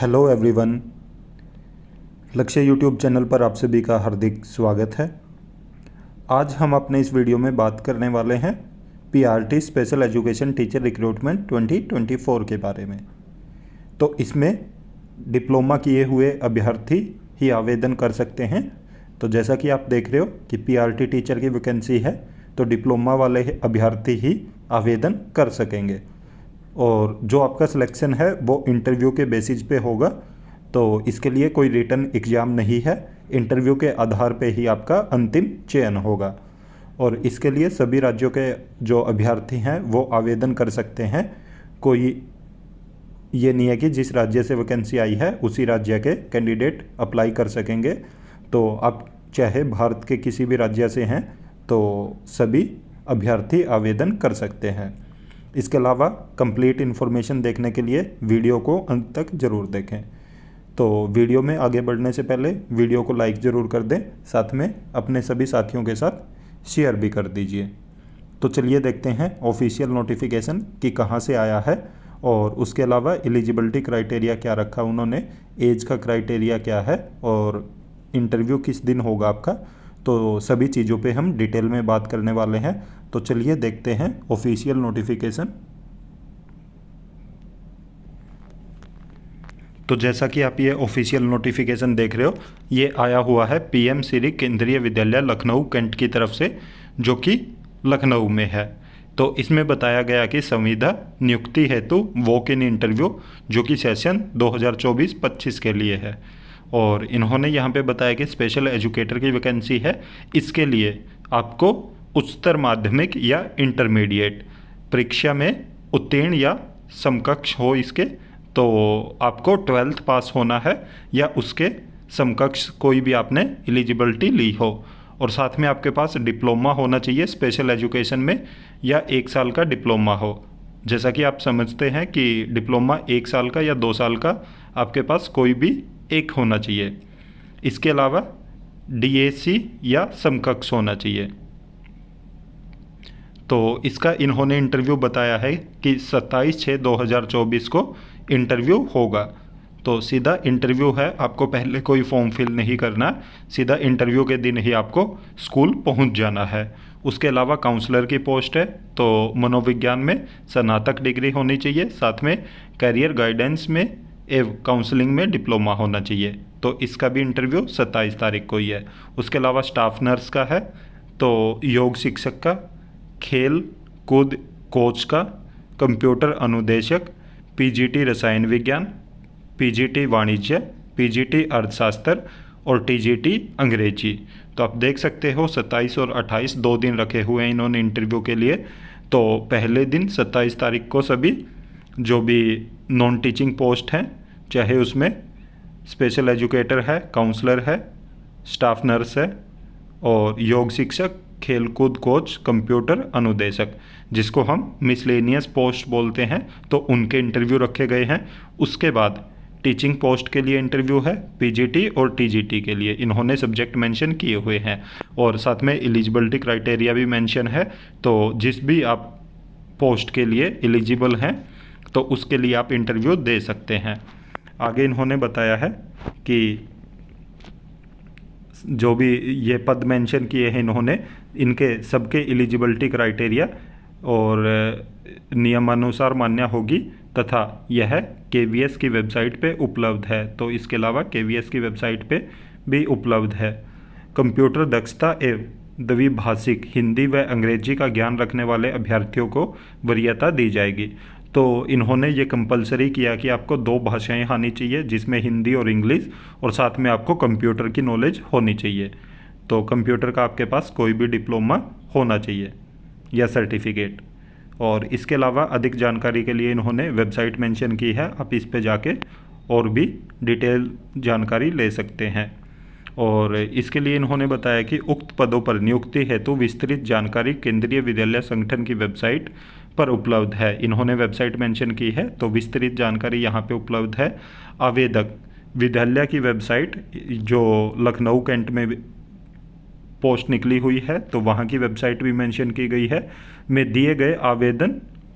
Hello everyone, लक्ष्य YouTube channel पर आप सभी का हार्दिक स्वागत है। आज हम अपने इस वीडियो में बात करने वाले हैं PRT special education teacher recruitment 2024 के बारे में। तो इसमें डिप्लोमा किए हुए अभ्यर्थी ही आवेदन कर सकते हैं। तो जैसा कि आप देख रहे हो कि पीआरटी टीचर की वैकेंसी है, तो डिप्लोमा वाले अभ्यर्थी ही आवेदन कर सकेंगे और जो आपका सिलेक्शन है वो इंटरव्यू के बेसिस पे होगा। तो इसके लिए कोई रिटन एग्ज़ाम नहीं है, इंटरव्यू के आधार पे ही आपका अंतिम चयन होगा। और इसके लिए सभी राज्यों के जो अभ्यर्थी हैं वो आवेदन कर सकते हैं। कोई ये नहीं है कि जिस राज्य से वैकेंसी आई है उसी राज्य के कैंडिडेट अप्लाई कर सकेंगे। तो आप चाहे भारत के किसी भी राज्य से हैं तो सभी अभ्यर्थी आवेदन कर सकते हैं। इसके अलावा कंप्लीट इन्फॉर्मेशन देखने के लिए वीडियो को अंत तक ज़रूर देखें। तो वीडियो में आगे बढ़ने से पहले वीडियो को लाइक ज़रूर कर दें, साथ में अपने सभी साथियों के साथ शेयर भी कर दीजिए। तो चलिए देखते हैं ऑफिशियल नोटिफिकेशन कि कहाँ से आया है और उसके अलावा एलिजिबिलिटी क्राइटेरिया क्या रखा उन्होंने, एज का क्राइटेरिया क्या है और इंटरव्यू किस दिन होगा आपका। तो सभी चीज़ों पे हम डिटेल में बात करने वाले हैं। तो चलिए देखते हैं ऑफिशियल नोटिफिकेशन। तो जैसा कि आप ये ऑफिशियल नोटिफिकेशन देख रहे हो, ये आया हुआ है पीएम श्री केंद्रीय विद्यालय लखनऊ कैंट की तरफ से, जो कि लखनऊ में है। तो इसमें बताया गया कि संविदा नियुक्ति हेतु वॉक इन इंटरव्यू, जो कि सेशन 2024-25 के लिए है। और इन्होंने यहाँ पे बताया कि स्पेशल एजुकेटर की वैकेंसी है। इसके लिए आपको उच्चतर माध्यमिक या इंटरमीडिएट परीक्षा में उत्तीर्ण या समकक्ष हो इसके, तो आपको 12th पास होना है या उसके समकक्ष कोई भी आपने एलिजिबिलिटी ली हो। और साथ में आपके पास डिप्लोमा होना चाहिए स्पेशल एजुकेशन में, या 1 साल का डिप्लोमा हो। जैसा कि आप समझते हैं कि डिप्लोमा 1 साल का या 2 साल का आपके पास कोई भी एक होना चाहिए। इसके अलावा डीएसी या समकक्ष होना चाहिए। तो इसका इन्होंने इंटरव्यू बताया है कि 27/6/2024 को इंटरव्यू होगा। तो सीधा इंटरव्यू है, आपको पहले कोई फॉर्म फिल नहीं करना, सीधा इंटरव्यू के दिन ही आपको स्कूल पहुंच जाना है। उसके अलावा काउंसलर की पोस्ट है, तो मनोविज्ञान में स्नातक डिग्री होनी चाहिए, साथ में करियर गाइडेंस में एवं काउंसलिंग में डिप्लोमा होना चाहिए। तो इसका भी इंटरव्यू 27 तारीख को ही है। उसके अलावा स्टाफ नर्स का है, तो योग शिक्षक का, खेल कूद कोच का, कंप्यूटर अनुदेशक, पीजीटी रसायन विज्ञान, पीजीटी वाणिज्य, पीजीटी अर्थशास्त्र और टीजीटी अंग्रेजी। तो आप देख सकते हो 27 और 28 2 दिन रखे हुए हैं इन्होंने इंटरव्यू के लिए। तो पहले दिन 27 तारीख को सभी जो भी नॉन टीचिंग पोस्ट हैं, चाहे उसमें स्पेशल एजुकेटर है, काउंसलर है, स्टाफ नर्स है और योग शिक्षक, खेलकूद कोच, कंप्यूटर अनुदेशक, जिसको हम मिसलेनियस पोस्ट बोलते हैं, तो उनके इंटरव्यू रखे गए हैं। उसके बाद टीचिंग पोस्ट के लिए इंटरव्यू है, पीजीटी और टीजीटी के लिए इन्होंने सब्जेक्ट मेंशन किए हुए हैं। और साथ में एलिजिबिलिटी क्राइटेरिया भी मेंशन है। तो जिस भी आप पोस्ट के लिए एलिजिबल हैं तो उसके लिए आप इंटरव्यू दे सकते हैं। आगे इन्होंने बताया है कि जो भी ये पद मेंशन किए हैं इन्होंने, इनके सबके एलिजिबिलिटी क्राइटेरिया और नियमानुसार मान्य होगी तथा यह केवीएस की वेबसाइट पे उपलब्ध है। तो इसके अलावा केवीएस की वेबसाइट पे भी उपलब्ध है। कंप्यूटर दक्षता एवं द्विभाषिक हिंदी व अंग्रेजी का ज्ञान रखने वाले अभ्यर्थियों को वरीयता दी जाएगी। तो इन्होंने ये कंपलसरी किया कि आपको 2 भाषाएं आनी चाहिए, जिसमें हिंदी और इंग्लिश, और साथ में आपको कंप्यूटर की नॉलेज होनी चाहिए। तो कंप्यूटर का आपके पास कोई भी डिप्लोमा होना चाहिए या सर्टिफिकेट। और इसके अलावा अधिक जानकारी के लिए इन्होंने वेबसाइट मेंशन की है, आप इस पे जाके और भी डिटेल जानकारी ले सकते हैं। और इसके लिए इन्होंने बताया कि उक्त पदों पर नियुक्ति हेतु विस्तृत जानकारी केंद्रीय विद्यालय संगठन की वेबसाइट पर उपलब्ध है। इन्होंने वेबसाइट मेंशन की है, तो विस्तृत जानकारी यहाँ पे उपलब्ध है। आवेदक विद्यालय की वेबसाइट जो लखनऊ कैंट में पोस्ट निकली हुई है, तो वहाँ की वेबसाइट भी मेंशन की गई है, में दिए गए आवेदन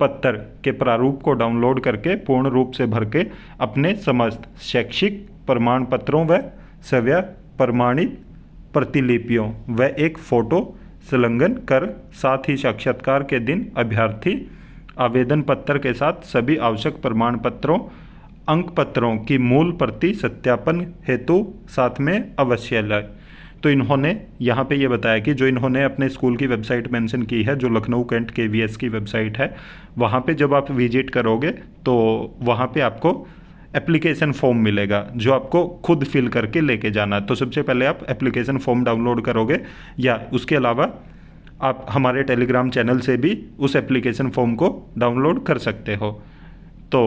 पत्र के प्रारूप को डाउनलोड करके पूर्ण रूप से भर के अपने समस्त शैक्षिक प्रमाण पत्रों व सवै प्रमाणित प्रतिलिपियों व एक फ़ोटो संलग्न कर साथ ही साक्षात्कार के दिन अभ्यर्थी आवेदन पत्र के साथ सभी आवश्यक प्रमाण पत्रों अंक पत्रों की मूल प्रति सत्यापन हेतु साथ में अवश्य लाए। तो इन्होंने यहाँ पे ये बताया कि जो इन्होंने अपने स्कूल की वेबसाइट मेंशन की है, जो लखनऊ कैंट KVS की वेबसाइट है, वहाँ पे जब आप विजिट करोगे तो वहाँ पे आपको एप्लीकेशन फॉर्म मिलेगा जो आपको खुद फिल करके लेके जाना है। तो सबसे पहले आप एप्लीकेशन फॉर्म डाउनलोड करोगे या उसके अलावा आप हमारे टेलीग्राम चैनल से भी उस एप्लीकेशन फॉर्म को डाउनलोड कर सकते हो। तो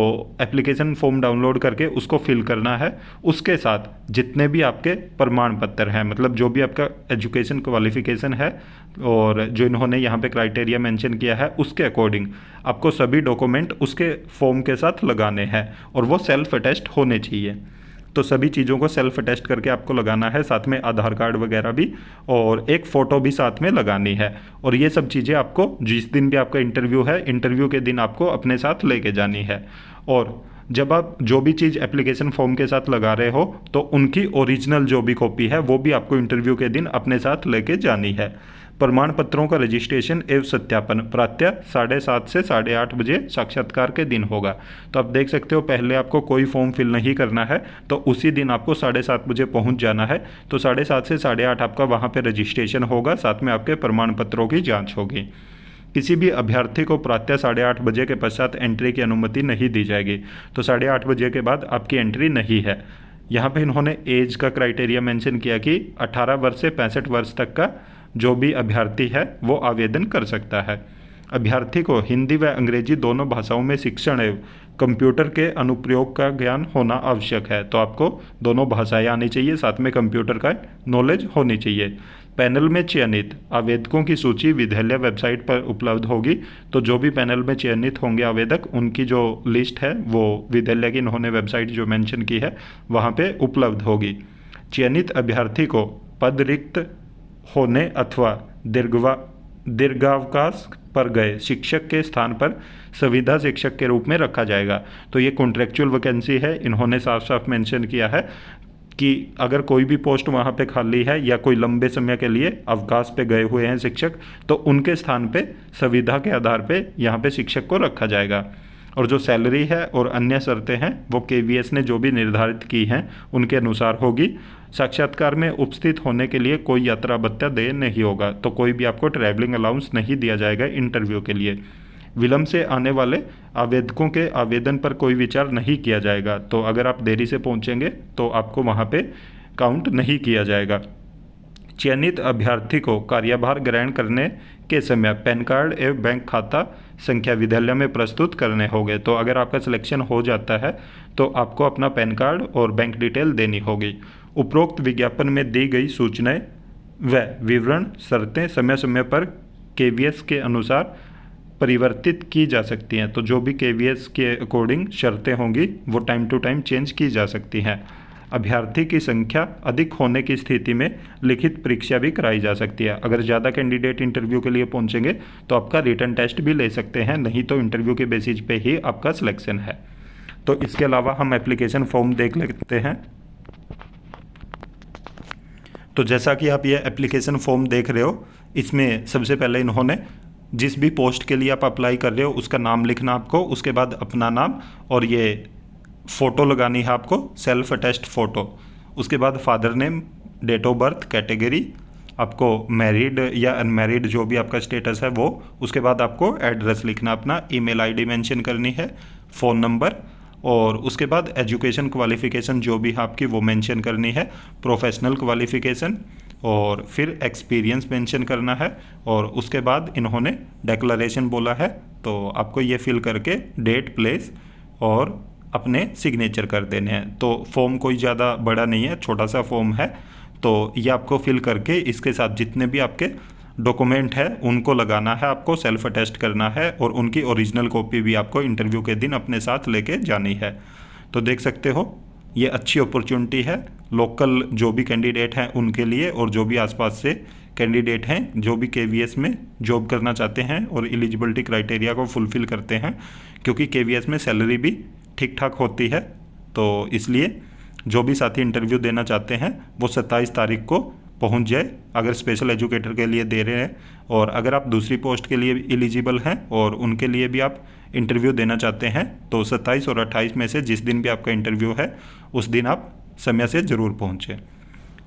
एप्लीकेशन फॉर्म डाउनलोड करके उसको फिल करना है। उसके साथ जितने भी आपके प्रमाण पत्र हैं, मतलब जो भी आपका एजुकेशन क्वालिफिकेशन है और जो इन्होंने यहाँ पे क्राइटेरिया मेंशन किया है, उसके अकॉर्डिंग आपको सभी डॉक्यूमेंट उसके फॉर्म के साथ लगाने हैं और वो सेल्फ अटेस्ट होने चाहिए। तो सभी चीज़ों को सेल्फ अटेस्ट करके आपको लगाना है, साथ में आधार कार्ड वगैरह भी और एक फ़ोटो भी साथ में लगानी है। और ये सब चीज़ें आपको जिस दिन भी आपका इंटरव्यू है, इंटरव्यू के दिन आपको अपने साथ लेके जानी है। और जब आप जो भी चीज़ एप्लीकेशन फॉर्म के साथ लगा रहे हो तो उनकी ओरिजिनल जो भी कॉपी है वो भी आपको इंटरव्यू के दिन अपने साथ लेके जानी है। प्रमाण पत्रों का रजिस्ट्रेशन एवं सत्यापन प्रातः 7:30 से 8:30 बजे साक्षात्कार के दिन होगा। तो आप देख सकते हो, पहले आपको कोई फॉर्म फिल नहीं करना है, तो उसी दिन आपको 7:30 बजे पहुंच जाना है। तो 7:30 से 8:30 आपका वहां पे रजिस्ट्रेशन होगा, साथ में आपके प्रमाण पत्रों की जाँच होगी। किसी भी अभ्यर्थी को प्रातः 8:30 बजे के पश्चात एंट्री की अनुमति नहीं दी जाएगी। तो 8:30 बजे के बाद आपकी एंट्री नहीं है। यहाँ पे इन्होंने एज का क्राइटेरिया मेंशन किया कि 18 वर्ष से 65 वर्ष तक का जो भी अभ्यर्थी है वो आवेदन कर सकता है। अभ्यर्थी को हिंदी व अंग्रेजी दोनों भाषाओं में शिक्षण एवं कंप्यूटर के अनुप्रयोग का ज्ञान होना आवश्यक है। तो आपको दोनों भाषाएं आनी चाहिए, साथ में कंप्यूटर का नॉलेज होनी चाहिए। पैनल में चयनित आवेदकों की सूची विद्यालय वेबसाइट पर उपलब्ध होगी। तो जो भी पैनल में चयनित होंगे आवेदक, उनकी जो लिस्ट है वो विद्यालय की इन्होंने वेबसाइट जो मेंशन की है वहाँ पे उपलब्ध होगी। चयनित अभ्यर्थी को पद रिक्त होने अथवा दीर्घावकाश पर गए शिक्षक के स्थान पर संविदा शिक्षक के रूप में रखा जाएगा। तो ये कॉन्ट्रेक्चुअल वैकेंसी है, इन्होंने साफ साफ मेंशन किया है कि अगर कोई भी पोस्ट वहाँ पे खाली है या कोई लंबे समय के लिए अवकाश पे गए हुए हैं शिक्षक, तो उनके स्थान पे संविदा के आधार पे यहाँ पे शिक्षक को रखा जाएगा। और जो सैलरी है और अन्य शर्तें हैं वो KVS ने जो भी निर्धारित की हैं उनके अनुसार होगी। साक्षात्कार में उपस्थित होने के लिए कोई यात्रा भत्ता देय नहीं होगा। तो कोई भी आपको ट्रैवलिंग अलाउंस नहीं दिया जाएगा इंटरव्यू के लिए। विलंब से आने वाले आवेदकों के आवेदन पर कोई विचार नहीं किया जाएगा। तो अगर आप देरी से पहुंचेंगे तो आपको वहां पे काउंट नहीं किया जाएगा। चयनित अभ्यर्थी को कार्यभार ग्रहण करने के समय पैन कार्ड एवं बैंक खाता संख्या विद्यालय में प्रस्तुत करने होंगे। तो अगर आपका सिलेक्शन हो जाता है तो आपको अपना पैन कार्ड और बैंक डिटेल देनी होगी। उपरोक्त विज्ञापन में दी गई सूचनाएं व विवरण शर्तें समय समय पर KVS के अनुसार परिवर्तित की जा सकती हैं। तो जो भी KVS के अकॉर्डिंग शर्तें होंगी वो टाइम टू टाइम चेंज की जा सकती हैं। अभ्यर्थी की संख्या अधिक होने की स्थिति में लिखित परीक्षा भी कराई जा सकती है। अगर ज़्यादा कैंडिडेट इंटरव्यू के लिए पहुंचेंगे तो आपका रिटन टेस्ट भी ले सकते हैं, नहीं तो इंटरव्यू के बेसिस पे ही आपका सिलेक्शन है। तो इसके अलावा हम एप्लीकेशन फॉर्म देख लेते हैं। तो जैसा कि आप ये एप्लीकेशन फॉर्म देख रहे हो, इसमें सबसे पहले इन्होंने जिस भी पोस्ट के लिए आप अप्लाई कर रहे हो उसका नाम लिखना आपको, उसके बाद अपना नाम और ये फ़ोटो लगानी है आपको, सेल्फ अटेस्ट फ़ोटो। उसके बाद father name, date of birth, category, आपको मैरिड या अनमैरिड जो भी आपका स्टेटस है वो। उसके बाद आपको एड्रेस लिखना अपना, ईमेल आईडी मेंशन करनी है, फ़ोन नंबर, और उसके बाद एजुकेशन क्वालिफ़िकेशन जो भी आपकी वो मेंशन करनी है, प्रोफेशनल क्वालिफ़िकेशन, और फिर एक्सपीरियंस मेंशन करना है। और उसके बाद इन्होंने डेक्लरेशन बोला है, तो आपको ये फिल करके डेट, प्लेस और अपने सिग्नेचर कर देने हैं। तो फॉर्म कोई ज़्यादा बड़ा नहीं है, छोटा सा फॉर्म है। तो ये आपको फिल करके इसके साथ जितने भी आपके डॉक्यूमेंट है उनको लगाना है, आपको सेल्फ अटेस्ट करना है और उनकी ओरिजिनल कॉपी भी आपको इंटरव्यू के दिन अपने साथ लेके जानी है। तो देख सकते हो ये अच्छी अपॉर्चुनिटी है लोकल जो भी कैंडिडेट हैं उनके लिए, और जो भी आसपास से कैंडिडेट हैं जो भी KVS में जॉब करना चाहते हैं और एलिजिबिलिटी क्राइटेरिया को फुलफ़िल करते हैं, क्योंकि KVS में सैलरी भी ठीक ठाक होती है। तो इसलिए जो भी साथी इंटरव्यू देना चाहते हैं वो 27 तारीख को पहुंच जाए, अगर स्पेशल एजुकेटर के लिए दे रहे हैं। और अगर आप दूसरी पोस्ट के लिए एलिजिबल हैं और उनके लिए भी आप इंटरव्यू देना चाहते हैं तो 27 और 28 में से जिस दिन भी आपका इंटरव्यू है उस दिन आप समय से ज़रूर पहुँचें।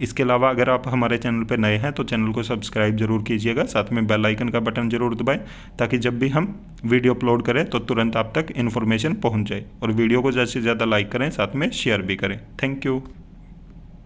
इसके अलावा अगर आप हमारे चैनल पर नए हैं तो चैनल को सब्सक्राइब जरूर कीजिएगा, साथ में बेल आइकन का बटन जरूर दबाएं ताकि जब भी हम वीडियो अपलोड करें तो तुरंत आप तक इन्फॉर्मेशन पहुंच जाए। और वीडियो को ज़्यादा से ज़्यादा लाइक करें, साथ में शेयर भी करें। Thank you.